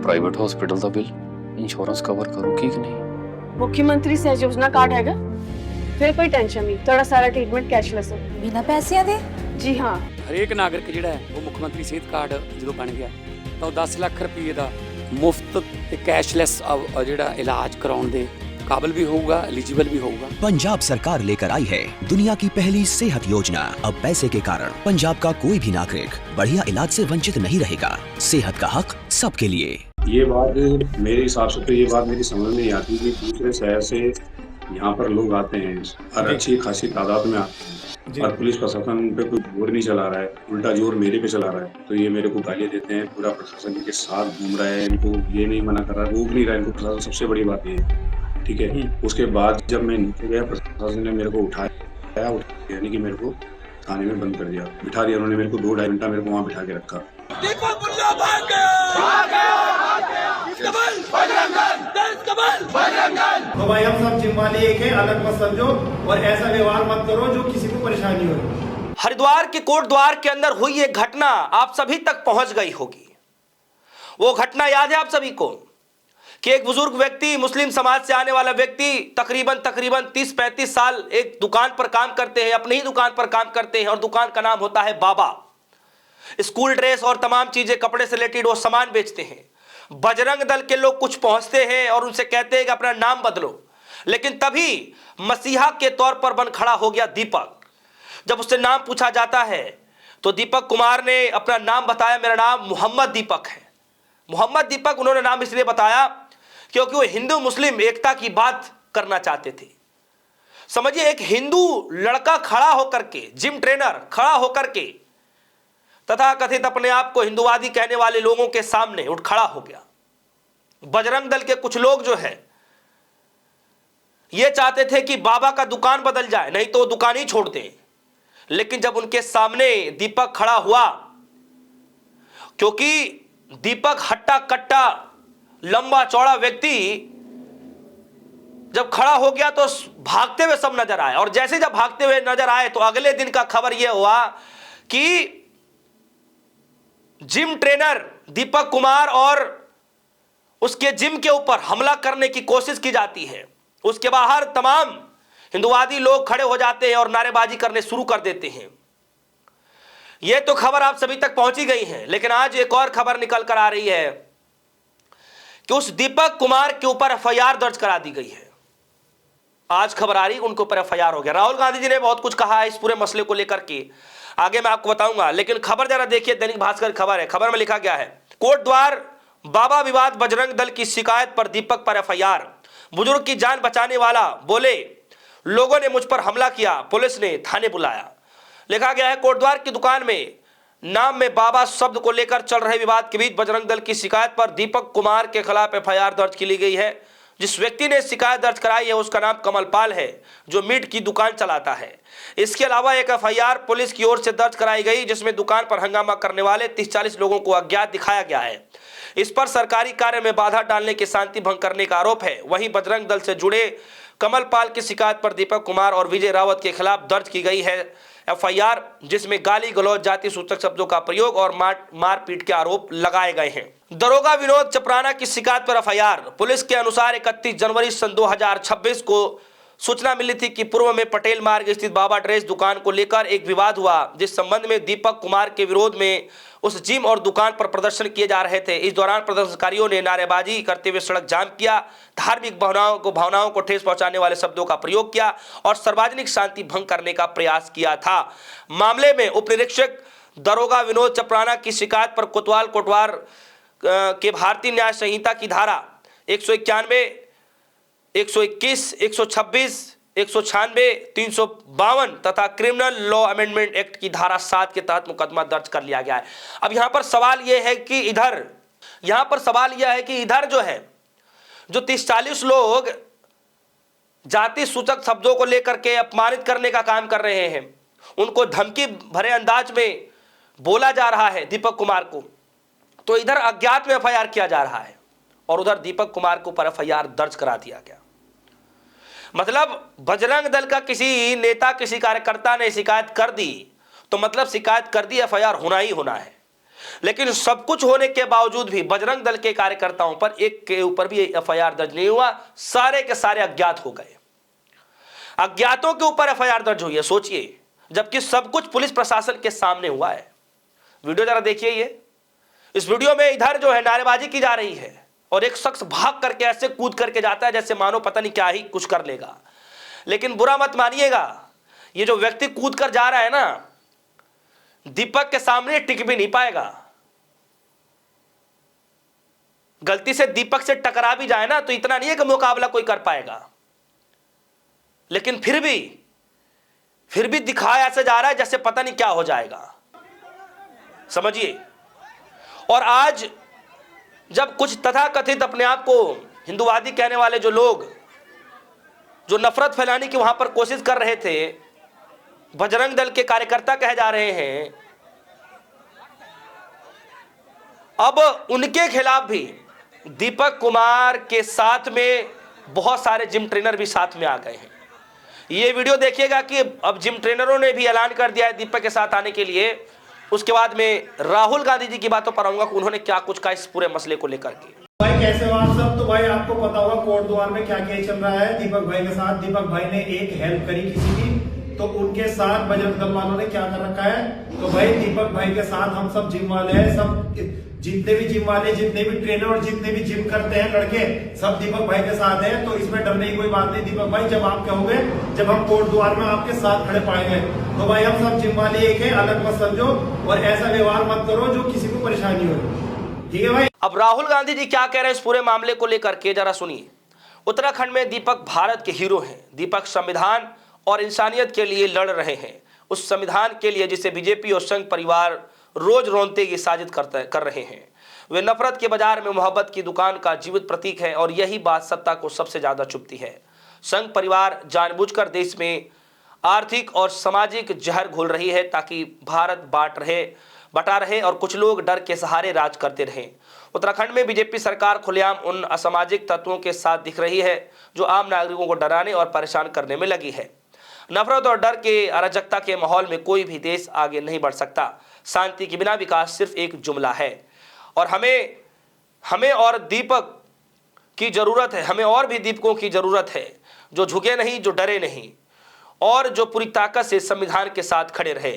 Private hospital का bill insurance cover करूगी कि नहीं? मुख्यमंत्री सहज योजना कार्ड हैगा, फिर कोई टेंशन नहीं, थोड़ा सारा ट्रीटमेंट कैशलेस है। बिना पैसिਆਂ ਦੇ? जी हाँ। ਹਰੇਕ ਨਾਗਰਿਕ ਜਿਹੜਾ ਹੈ ਉਹ ਮੁੱਖ ਮੰਤਰੀ ਸਿਹਤ ਕਾਰਡ ਜਦੋਂ ਬਣ ਗਿਆ ਤਾਂ ਉਹ 10 ਲੱਖ ਰੁਪਏ ਦਾ ਮੁਫਤ ਤੇ ਕੈਸ਼ਲੈਸ ਜਿਹੜਾ ਇਲਾਜ ਕਰਾਉਣ ਦੇ काबिल भी होगा, एलिजिबल भी होगा। पंजाब सरकार लेकर आई है दुनिया की पहली सेहत योजना। अब पैसे के कारण पंजाब का कोई भी नागरिक बढ़िया इलाज से वंचित नहीं रहेगा। सेहत का हक सबके लिए। ये बात मेरे हिसाब से तो ये बात मेरी समझ नहीं आती कि दूसरे शहर से यहाँ पर लोग आते हैं और अच्छी खासी तादाद में आते हैं और पुलिस प्रशासन उन पे कोई जोर नहीं चला रहा है, उल्टा जोर मेरे पे चला रहा है। तो ये मेरे को गालियाँ देते हैं, पूरा प्रशासन के साथ घूम रहा है, इनको ये नहीं मना कर रहा, रोक नहीं रहा इनको प्रशासन। सबसे बड़ी बात ये है, ठीक है। उसके बाद जब मैं नीचे गया प्रशासन ने मेरे को उठाया, यानी कि मेरे को थाने में बंद कर दिया, बिठा दिया उन्होंने मेरे को 2-2.5 घंटा मेरे को वहाँ बिठा के रखा। तो भाई हम सब जिम्मेवारी एक है, अलग मत समझो और ऐसा व्यवहार मत करो जो किसी को परेशानी हो। हरिद्वार के कोट द्वार के अंदर हुई एक घटना आप सभी तक पहुंच गई होगी। वो घटना याद है आप सभी को कि एक बुजुर्ग व्यक्ति, मुस्लिम समाज से आने वाला व्यक्ति, तकरीबन 30-35 साल एक दुकान पर काम करते हैं, अपनी ही दुकान पर काम करते हैं और दुकान का नाम होता है बाबा। स्कूल ड्रेस और तमाम चीजें, कपड़े से रिलेटेड वो सामान बेचते हैं। बजरंग दल के लोग कुछ पहुंचते हैं और उनसे कहते हैं कि अपना नाम बदलो, लेकिन तभी मसीहा के तौर पर बन खड़ा हो गया दीपक। जब उससे नाम पूछा जाता है तो दीपक कुमार ने अपना नाम बताया, मेरा नाम मोहम्मद दीपक है। मोहम्मद दीपक उन्होंने नाम इसलिए बताया क्योंकि वो हिंदू मुस्लिम एकता की बात करना चाहते थे। समझिए, एक हिंदू लड़का खड़ा होकर के, जिम ट्रेनर खड़ा होकर के तथा कथित अपने आप को हिंदुवादी कहने वाले लोगों के सामने उठ खड़ा हो गया। बजरंग दल के कुछ लोग जो है ये चाहते थे कि बाबा का दुकान बदल जाए, नहीं तो वो दुकान ही छोड़ दें। लेकिन जब उनके सामने दीपक खड़ा हुआ, क्योंकि दीपक हट्टा कट्टा लंबा चौड़ा व्यक्ति जब खड़ा हो गया तो भागते हुए सब नजर आए। और जैसे जब भागते हुए नजर आए तो अगले दिन का खबर यह हुआ कि जिम ट्रेनर दीपक कुमार और उसके जिम के ऊपर हमला करने की कोशिश की जाती है। उसके बाहर तमाम हिंदुवादी लोग खड़े हो जाते हैं और नारेबाजी करने शुरू कर देते हैं। यह तो खबर आप सभी तक पहुंची गई है, लेकिन आज एक और खबर निकल कर आ रही है कि उस दीपक कुमार के ऊपर एफआईआर दर्ज करा दी गई है। आज खबर आ रही है उनके ऊपर एफआईआर हो गया। राहुल गांधी जी ने बहुत कुछ कहा है इस पूरे मसले को लेकर के, आगे मैं आपको बताऊंगा, लेकिन खबर जरा देखिए। दैनिक भास्कर खबर है, खबर में लिखा गया है कोट द्वार बाबा विवाद, बजरंग दल की शिकायत पर दीपक पर एफआईआर। बुजुर्ग की जान बचाने वाला बोले, लोगों ने मुझ पर हमला किया, पुलिस ने थाने बुलाया। लिखा गया है कोटद्वार की दुकान में नाम में बाबा शब्द को लेकर चल रहे विवाद के बीच बजरंग दल की शिकायत पर दीपक कुमार के खिलाफ एफआईआर दर्ज की ली गई है। जिस व्यक्ति ने शिकायत दर्ज कराई है उसका नाम कमलपाल है, जो मीट की दुकान चलाता है। इसके अलावा एक एफआईआर पुलिस की ओर से दर्ज कराई गई जिसमें दुकान पर हंगामा करने वाले 30-40 लोगों को अज्ञात दिखाया गया है। इस पर सरकारी कार्य में बाधा डालने के, शांति भंग करने का आरोप है। वहीं बजरंग दल से जुड़े कमलपाल की शिकायत पर दीपक कुमार और विजय रावत के खिलाफ दर्ज की गई है एफआईआर, जिसमें गाली गलौज, जाति सूचक शब्दों का प्रयोग और मारपीट के आरोप लगाए गए हैं। दरोगा विनोद चपराना की शिकायत पर एफआईआर। पुलिस के अनुसार 31 जनवरी सन 2026 को सूचना मिली थी कि पूर्व में पटेल मार्ग स्थित बाबा ड्रेस दुकान को लेकर एक विवाद हुआ, जिस संबंध में दीपक कुमार के विरोध में उस जिम और दुकान पर प्रदर्शन किए जा रहे थे। इस दौरान प्रदर्शनकारियों ने नारेबाजी करते हुए सड़क जाम किया, धार्मिक भावनाओं को ठेस पहुंचाने वाले शब्दों का प्रयोग किया और सार्वजनिक शांति भंग करने का प्रयास किया था। मामले में उप निरीक्षक दरोगा विनोद चपराना की शिकायत पर कोतवाल कोटवार के भारतीय न्याय संहिता की धारा 191, 121, 126, 196, 352 तथा क्रिमिनल लॉ अमेंडमेंट एक्ट की धारा 7 के तहत मुकदमा दर्ज कर लिया गया है। अब यहां पर सवाल यह है कि इधर जो है जो 30-40 लोग जाति सूचक शब्दों को लेकर के अपमानित करने का काम कर रहे हैं, उनको धमकी भरे अंदाज में बोला जा रहा है दीपक कुमार को, तो इधर अज्ञात में एफआईआर किया जा रहा है और उधर दीपक कुमार को पर एफआईआर दर्ज करा दिया गया। मतलब बजरंग दल का किसी नेता, किसी कार्यकर्ता ने शिकायत कर दी तो मतलब शिकायत कर दी, एफआईआर होना ही होना है। लेकिन सब कुछ होने के बावजूद भी बजरंग दल के कार्यकर्ताओं पर एक के ऊपर भी एफआईआर दर्ज नहीं हुआ। सारे के सारे अज्ञात हो गए। अज्ञातों के ऊपर एफआईआर दर्ज हुई है, सोचिए, जबकि सब कुछ पुलिस प्रशासन के सामने हुआ है। वीडियो जरा देखिए। ये इस वीडियो में इधर जो है नारेबाजी की जा रही है और एक शख्स भाग करके ऐसे कूद करके जाता है जैसे मानो पता नहीं क्या ही कुछ कर लेगा। लेकिन बुरा मत मानिएगा, ये जो व्यक्ति कूद कर जा रहा है ना, दीपक के सामने टिक भी नहीं पाएगा। गलती से दीपक से टकरा भी जाए ना तो इतना नहीं है कि मुकाबला कोई कर पाएगा, लेकिन फिर भी दिखाया ऐसे जा रहा है जैसे पता नहीं क्या हो जाएगा, समझिए। और आज जब कुछ तथाकथित अपने आप को हिंदूवादी कहने वाले जो लोग जो नफरत फैलाने की वहां पर कोशिश कर रहे थे, बजरंग दल के कार्यकर्ता कहे जा रहे हैं, अब उनके खिलाफ भी दीपक कुमार के साथ में बहुत सारे जिम ट्रेनर भी साथ में आ गए हैं। ये वीडियो देखिएगा कि अब जिम ट्रेनरों ने भी ऐलान कर दिया है दीपक के साथ आने के लिए। उसके बाद में राहुल गांधी जी की बातों पर आऊंगा कि उन्होंने क्या कुछ कहा इस पूरे मसले को लेकर के। भाई कैसे बात सब, तो भाई आपको पता होगा कोट द्वार में क्या क्या चल रहा है दीपक भाई के साथ। दीपक भाई ने एक हेल्प करी किसी की, तो उनके साथ बजरंग दल वालों ने क्या कर रखा है। तो भाई दीपक भाई के साथ हम सब जिम वाले हैं, सब जितने भी जिम वाले, जितने भी ट्रेनर और जितने भी जिम करते हैं लड़के, सब दीपक भाई के साथ हैं। तो इसमें डरने की कोई बात नहीं। दीपक भाई जब आप कहोगे, जब हम कोट द्वार में आपके साथ खड़े पाएंगे, तो भाई हम सब जिम वाले एक है, अलग मत समझो और ऐसा व्यवहार मत करो जो किसी को परेशानी हो, ठीक है भाई। अब राहुल गांधी जी क्या कह रहे हैं इस पूरे मामले को लेकर के जरा सुनिए। उत्तराखंड में दीपक भारत के हीरो हैं। दीपक संविधान और इंसानियत के लिए लड़ रहे हैं, उस संविधान के लिए जिसे बीजेपी और संघ परिवार रोज रोनते की साजिश कर रहे हैं। वे नफरत के बाजार में मोहब्बत की दुकान का जीवित प्रतीक है और यही बात सत्ता को सबसे ज्यादा चुभती है। संघ परिवार जानबूझकर देश में आर्थिक और सामाजिक जहर घोल रही है ताकि भारत बटा रहे और कुछ लोग डर के सहारे राज करते रहें। उत्तराखंड में बीजेपी सरकार खुलेआम उन असामाजिक तत्वों के साथ दिख रही है जो आम नागरिकों को डराने और परेशान करने में लगी है। नफरत और डर के अराजकता के माहौल में कोई भी देश आगे नहीं बढ़ सकता। शांति के बिना विकास सिर्फ एक जुमला है और हमें और दीपक की जरूरत है। हमें और भी दीपकों की जरूरत है जो झुके नहीं, जो डरे नहीं और जो पूरी ताकत से संविधान के साथ खड़े रहे।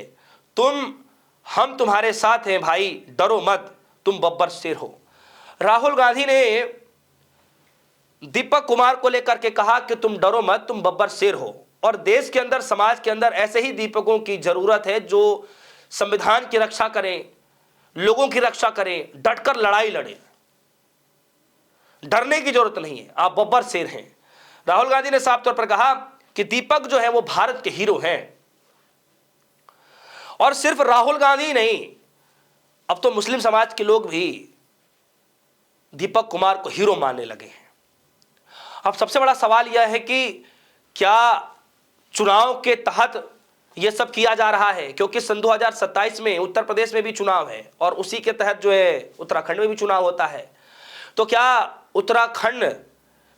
हम तुम्हारे साथ हैं भाई, डरो मत, तुम बब्बर शेर हो। राहुल गांधी ने दीपक कुमार को लेकर के कहा कि तुम डरो मत, तुम बब्बर शेर हो। और देश के अंदर, समाज के अंदर ऐसे ही दीपकों की जरूरत है जो संविधान की रक्षा करें, लोगों की रक्षा करें, डटकर लड़ाई लड़ें। डरने की जरूरत नहीं है, आप बब्बर शेर हैं। राहुल गांधी ने साफ तौर पर कहा कि दीपक जो है वो भारत के हीरो हैं। और सिर्फ राहुल गांधी नहीं, अब तो मुस्लिम समाज के लोग भी दीपक कुमार को हीरो मानने लगे हैं। अब सबसे बड़ा सवाल यह है कि क्या चुनाव के तहत यह सब किया जा रहा है, क्योंकि सन 2027 में उत्तर प्रदेश में भी चुनाव है और उसी के तहत जो है उत्तराखंड में भी चुनाव होता है। तो क्या उत्तराखंड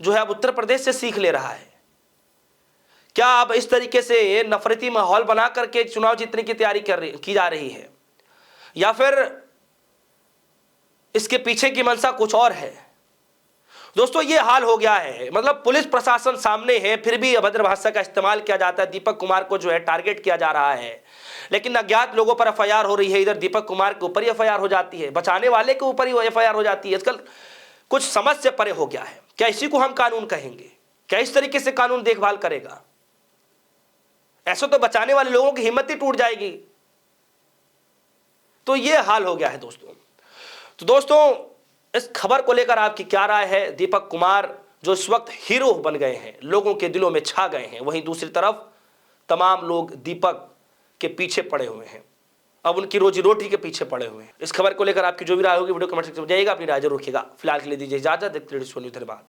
जो है अब उत्तर प्रदेश से सीख ले रहा है? क्या अब इस तरीके से नफरती माहौल बना करके चुनाव जीतने की तैयारी की जा रही है, या फिर इसके पीछे की मंशा कुछ और है? दोस्तों ये हाल हो गया है, मतलब पुलिस प्रशासन सामने है, फिर भी अभद्र भाषा का इस्तेमाल किया जाता है। दीपक कुमार को जो है टारगेट किया जा रहा है, लेकिन अज्ञात लोगों पर एफआईआर हो रही है। इधर दीपक कुमार के ऊपर ही एफआईआर हो जाती है, बचाने वाले के ऊपर ही एफआईआर हो जाती है। आजकल कुछ समझ से परे हो गया है। क्या इसी को हम कानून कहेंगे? क्या इस तरीके से कानून देखभाल करेगा? ऐसे तो बचाने वाले लोगों की हिम्मत ही टूट जाएगी। तो ये हाल हो गया है दोस्तों। तो दोस्तों इस खबर को लेकर आपकी क्या राय है? दीपक कुमार जो इस वक्त हीरो बन गए हैं, लोगों के दिलों में छा गए हैं, वहीं दूसरी तरफ तमाम लोग दीपक के पीछे पड़े हुए हैं, अब उनकी रोजी रोटी के पीछे पड़े हुए हैं। इस खबर को लेकर आपकी जो भी राय होगी वीडियो कमेंट सेक्शन में जाइएगा, अपनी राय जरूर रखिएगा। फिलहाल के लिए दीजिए इजाजत। देखते रहिए सोनी, धन्यवाद।